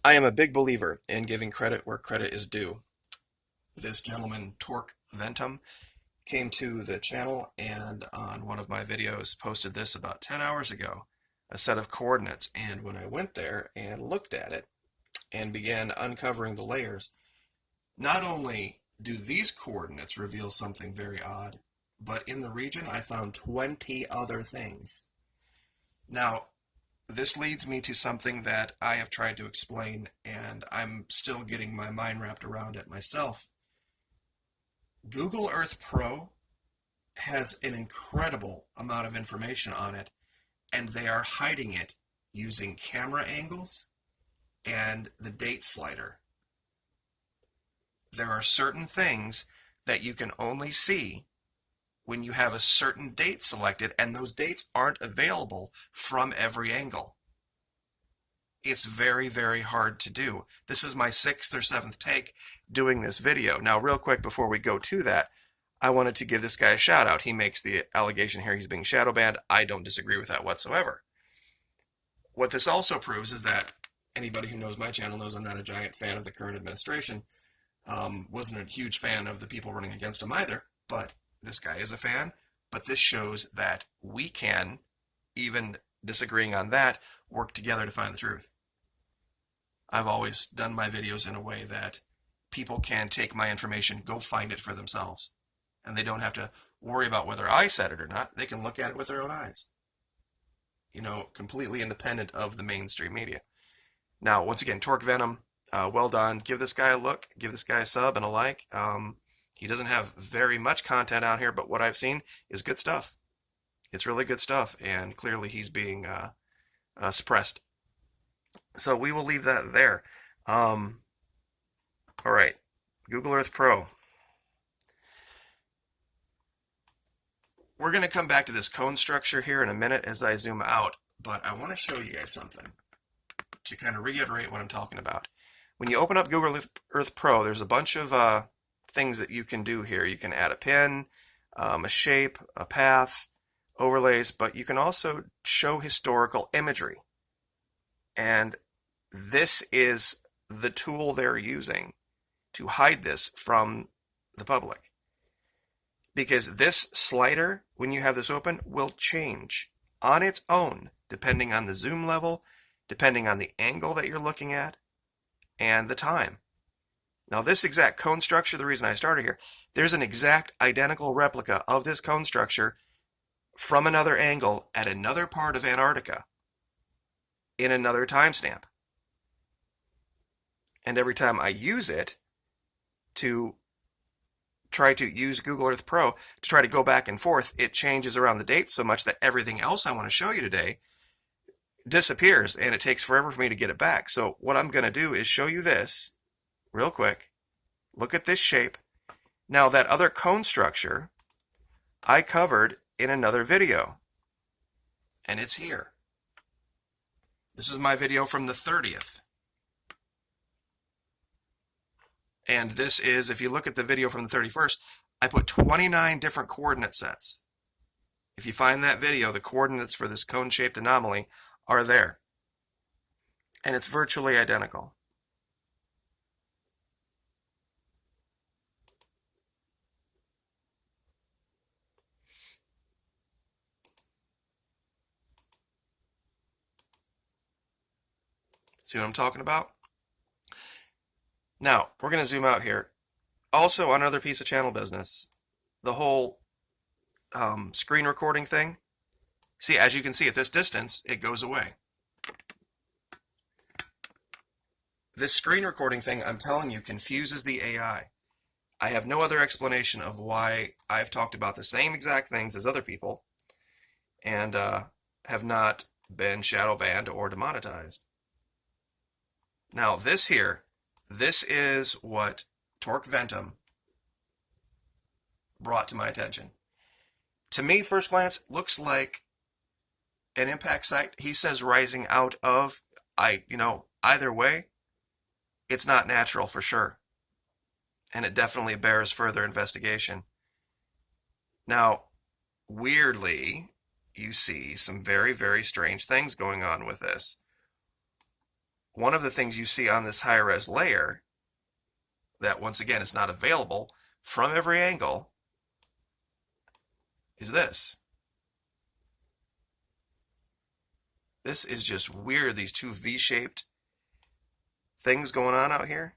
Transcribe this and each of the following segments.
I am a big believer in giving credit where credit is due. This gentleman, Torque Ventum, came to the channel and on one of my videos posted this about 10 hours ago, a set of coordinates. And when I went there and looked at it and began uncovering the layers, not only do these coordinates reveal something very odd, but in the region I found 20 other things. Now, this leads me to something that I have tried to explain, and I'm still getting my mind wrapped around it myself. Google Earth Pro has an incredible amount of information on it, and they are hiding it using camera angles and the date slider. There are certain things that you can only see when you have a certain date selected, and those dates aren't available from every angle. It's very, very hard to do. This is my 6th or 7th take doing this video. Now, real quick before we go to that, I wanted to give this guy a shout out. He makes the allegation here he's being shadow banned. I don't disagree with that whatsoever. What this also proves is that anybody who knows my channel knows I'm not a giant fan of the current administration. Wasn't a huge fan of the people running against him either, but this guy is a fan. But this shows that we can, even disagreeing on that, work together to find the truth. I've always done my videos in a way that people can take my information, go find it for themselves. And they don't have to worry about whether I said it or not. They can look at it with their own eyes. You know, completely independent of the mainstream media. Now, once again, Torque Venom, well done. Give this guy a look. Give this guy a sub and a like. He doesn't have very much content out here, but what I've seen is good stuff. It's really good stuff, and clearly he's being suppressed. So we will leave that there. All right, Google Earth Pro. We're going to come back to this cone structure here in a minute as I zoom out, but I want to show you guys something to kind of reiterate what I'm talking about. When you open up Google Earth Pro, there's a bunch of things that you can do here. You can add a pin, a shape, a path, overlays, but you can also show historical imagery. And this is the tool they're using to hide this from the public. Because this slider, when you have this open, will change on its own, depending on the zoom level, depending on the angle that you're looking at, and the time. Now, this exact cone structure, the reason I started here, there's an exact identical replica of this cone structure from another angle at another part of Antarctica in another timestamp. And every time I use it to try to use Google Earth Pro to try to go back and forth, it changes around the dates so much that everything else I want to show you today disappears, and it takes forever for me to get it back. So what I'm going to do is show you this real quick. Look at this shape. Now, that other cone structure I covered in another video, and it's here. This is my video from the 30th. And this is, if you look at the video from the 31st, I put 29 different coordinate sets. If you find that video, the coordinates for this cone-shaped anomaly are there. And it's virtually identical. See what I'm talking about? Now, we're going to zoom out here. Also, another piece of channel business, the whole screen recording thing. See, as you can see at this distance, it goes away. This screen recording thing, I'm telling you, confuses the AI. I have no other explanation of why I've talked about the same exact things as other people and have not been shadow banned or demonetized. Now, this here, this is what Torque Ventum brought to my attention. To me, first glance, looks like an impact site. He says rising out of. Either way, it's not natural for sure. And it definitely bears further investigation. Now, weirdly, you see some very, very strange things going on with this. one of the things you see on this high-res layer that, once again, is not available from every angle is this. This is just weird, these two V-shaped things going on out here.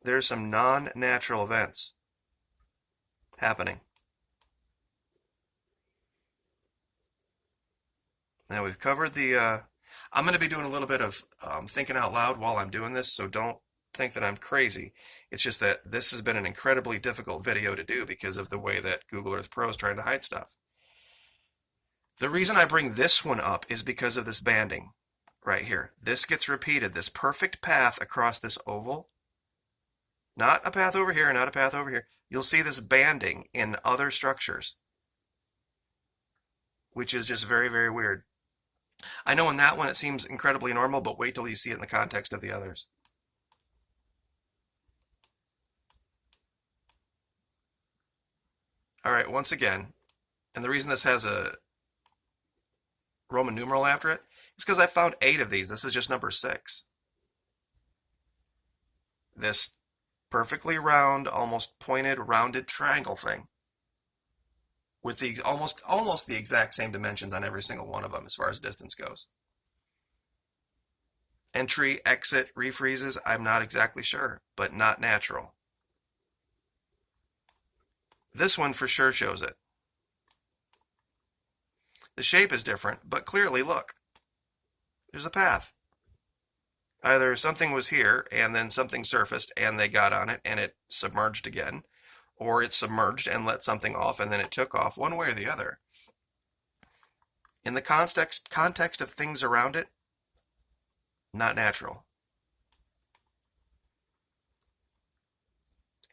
There's some non-natural events happening. Now we've covered the, I'm going to be doing a little bit of thinking out loud while I'm doing this, so don't think that I'm crazy. It's just that this has been an incredibly difficult video to do because of the way that Google Earth Pro is trying to hide stuff. The reason I bring this one up is because of this banding right here. This gets repeated, this perfect path across this oval. Not a path over here, not a path over here. You'll see this banding in other structures, which is just very, very weird. I know in that one it seems incredibly normal, but wait till you see it in the context of the others. All right, once again, and the reason this has a Roman numeral after it is because I found 8 of these. This is just number 6. This perfectly round, almost pointed, rounded triangle thing with the almost the exact same dimensions on every single one of them as far as distance goes. Entry, exit, refreezes, I'm not exactly sure, but not natural. This one for sure shows it. The shape is different, but clearly, look, there's a path. Either something was here and then something surfaced and they got on it and it submerged again, or it submerged and let something off and then it took off, one way or the other. In the context of things around it, not natural.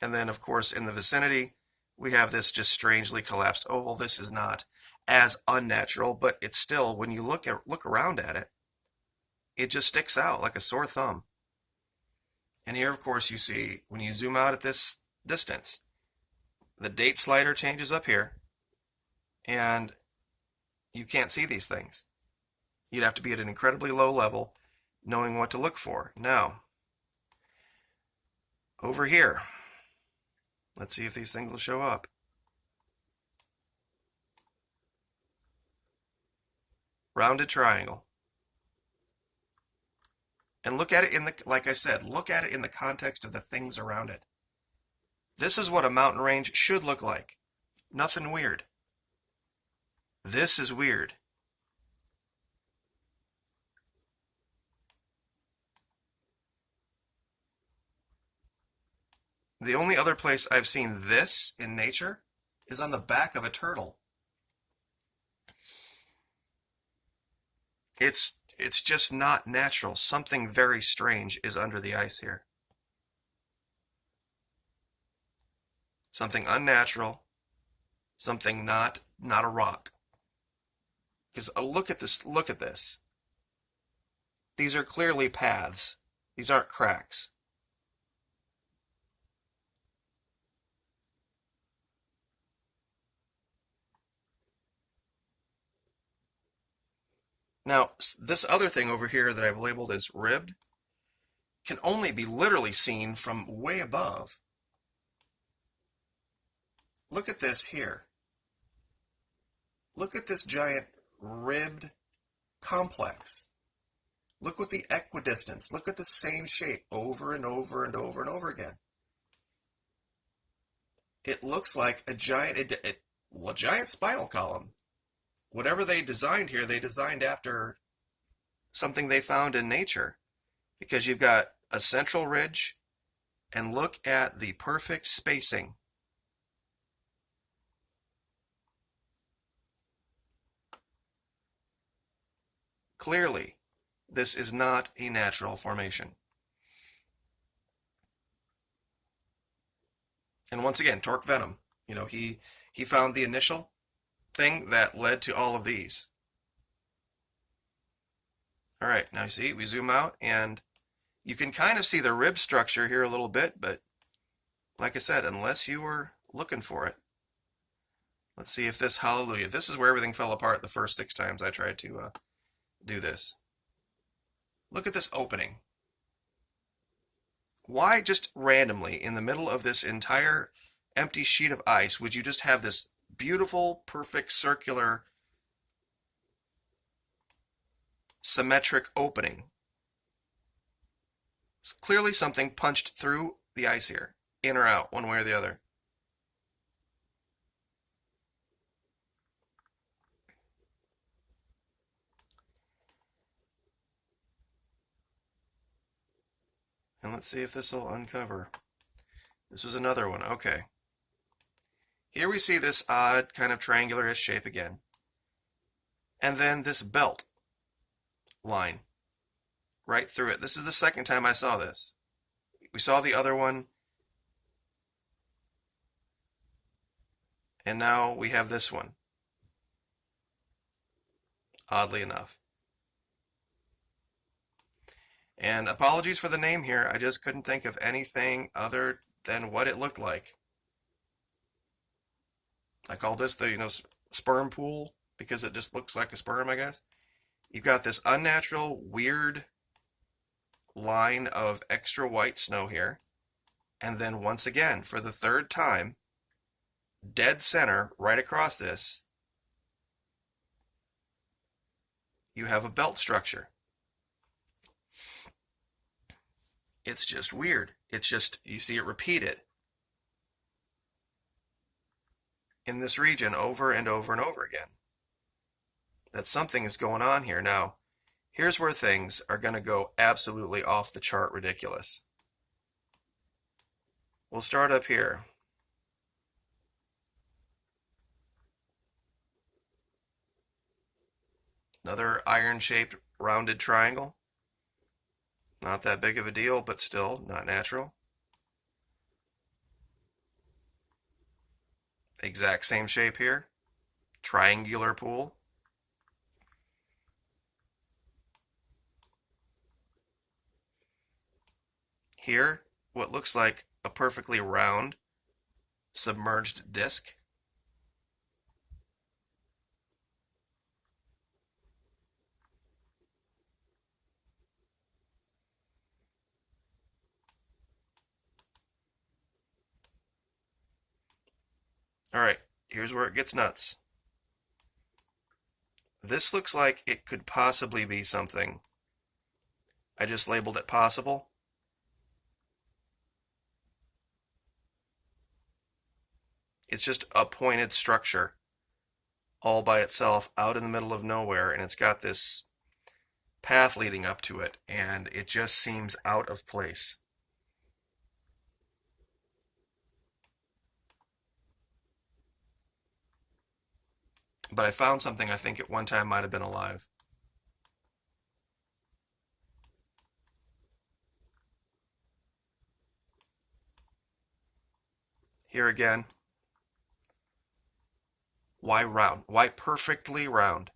And then, of course, in the vicinity, we have this just strangely collapsed oval. This is not as unnatural, but it's still, when you look around at it, it just sticks out like a sore thumb. And here, of course, you see, when you zoom out at this distance, the date slider changes up here, and you can't see these things. You'd have to be at an incredibly low level, knowing what to look for. Now, over here, let's see if these things will show up. Rounded triangle. And look at it in the, like I said, look at it in the context of the things around it. This is what a mountain range should look like. Nothing weird. This is weird. The only other place I've seen this in nature is on the back of a turtle. It's just not natural. Something very strange is under the ice here. Something unnatural. Something not a rock. Because look at this. Look at this. These are clearly paths. These aren't cracks. Now, this other thing over here that I've labeled as ribbed can only be literally seen from way above. Look at this here. Look at this giant ribbed complex. Look at the equidistance. Look at the same shape over and over and over and over again. It looks like a giant spinal column. Whatever they designed here, they designed after something they found in nature. Because you've got a central ridge, and look at the perfect spacing. Clearly, this is not a natural formation. And once again, torque venom. You know, he found the initial thing that led to all of these. All right, now you see, we zoom out and you can kind of see the rib structure here a little bit, but like I said, unless you were looking for it. Let's see if this, hallelujah, this is where everything fell apart the first 6 times I tried to do this. Look at this opening. why just randomly in the middle of this entire empty sheet of ice would you just have this beautiful, perfect, circular, symmetric opening? It's clearly something punched through the ice here, in or out, one way or the other. And let's see if this will uncover. This was another one. Okay. Here we see this odd kind of triangular-ish shape again. And then this belt line right through it. This is the second time I saw this. We saw the other one. And now we have this one. Oddly enough. And apologies for the name here. I just couldn't think of anything other than what it looked like. I call this the, sperm pool because it just looks like a sperm, I guess. You've got this unnatural, weird line of extra white snow here. And then once again, for the third time, dead center, right across this, you have a belt structure. It's just weird. It's just, you see it repeated in this region over and over and over again. That something is going on here. Now, here's where things are going to go absolutely off the chart ridiculous. We'll start up here. Another iron-shaped rounded triangle. Not that big of a deal, but still not natural. Exact same shape here. Triangular pool. Here, what looks like a perfectly round submerged disc. All right, here's where it gets nuts. This looks like it could possibly be something. I just labeled it possible. It's just a pointed structure all by itself out in the middle of nowhere, and it's got this path leading up to it, and it just seems out of place. But I found something I think at one time might have been alive. Here again. Why round? Why perfectly round?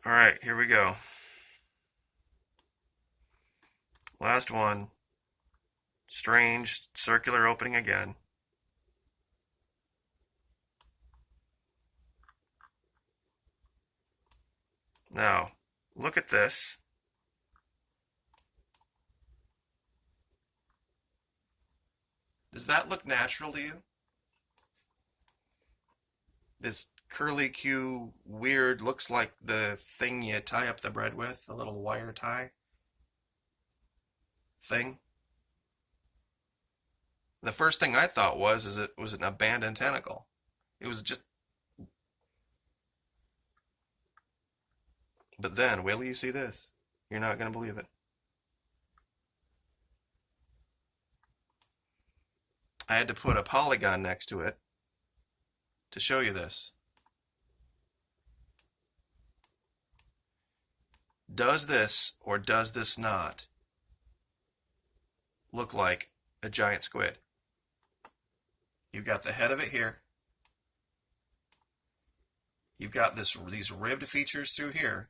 All right, here we go. Last one. Strange circular opening again. Now, look at this. Does that look natural to you? This curly Q weird looks like the thing you tie up the bread with, the little wire tie thing. The first thing I thought is it was an abandoned tentacle. It was just. But then, wait till you see this. You're not going to believe it. I had to put a polygon next to it to show you this. Does this or does this not look like a giant squid? You've got the head of it here. You've got these ribbed features through here.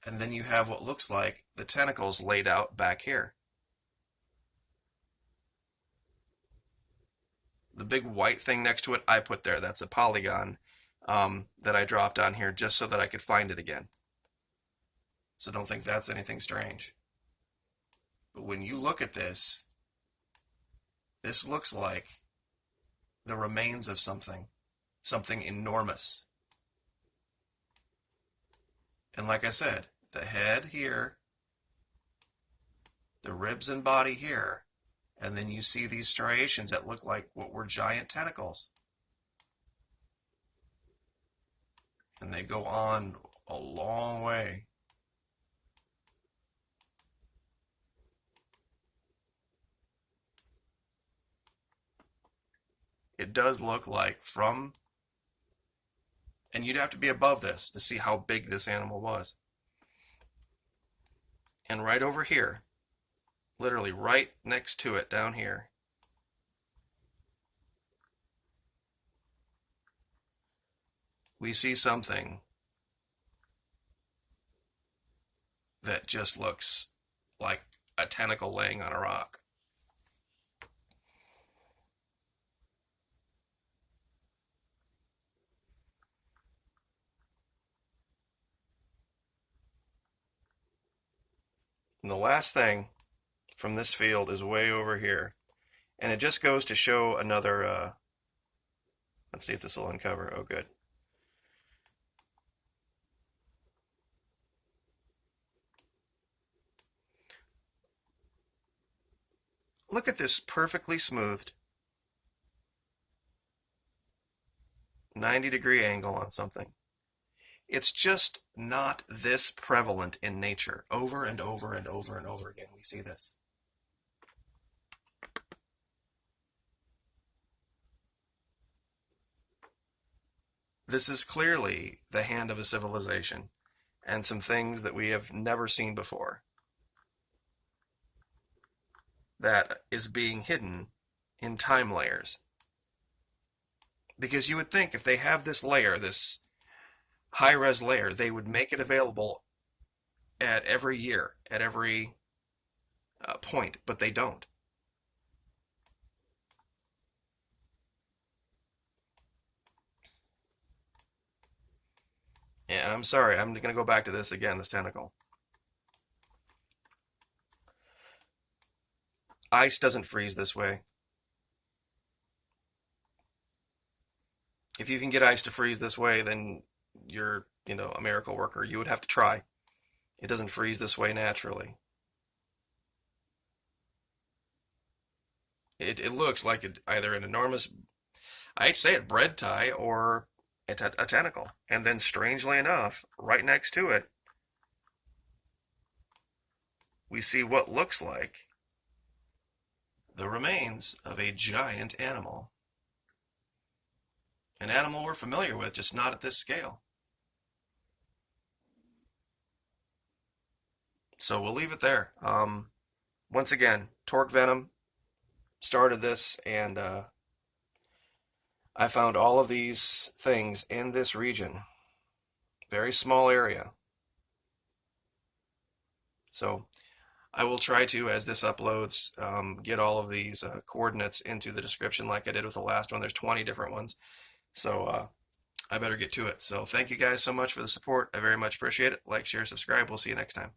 And then you have what looks like the tentacles laid out back here. The big white thing next to it, I put there. That's a polygon that I dropped on here just so that I could find it again. So don't think that's anything strange. But when you look at this, this looks like the remains of something enormous. And like I said, the head here, the ribs and body here, and then you see these striations that look like what were giant tentacles. And they go on a long way. It does look like and you'd have to be above this to see how big this animal was. And right over here, literally right next to it down here, we see something that just looks like a tentacle laying on a rock. And the last thing from this field is way over here. And it just goes to show another, let's see if this will uncover. Oh, good. Look at this perfectly smoothed 90-degree angle on something. It's just not this prevalent in nature. Over and over and over and over again, we see this. This is clearly the hand of a civilization and some things that we have never seen before that is being hidden in time layers. Because you would think if they have this layer, this high-res layer, they would make it available at every year, at every point, but they don't. And I'm sorry, I'm going to go back to this again, this tentacle. Ice doesn't freeze this way. If you can get ice to freeze this way, then you're, a miracle worker. You would have to try. It doesn't freeze this way naturally. It looks like either an enormous, I'd say it, bread tie or a tentacle. And then strangely enough, right next to it, we see what looks like the remains of a giant animal. An animal we're familiar with, just not at this scale. So we'll leave it there. Once again, Torque Venom started this, and I found all of these things in this region. Very small area. So I will try to, as this uploads, get all of these coordinates into the description like I did with the last one. There's 20 different ones. So I better get to it. So thank you guys so much for the support. I very much appreciate it. Like, share, subscribe. We'll see you next time.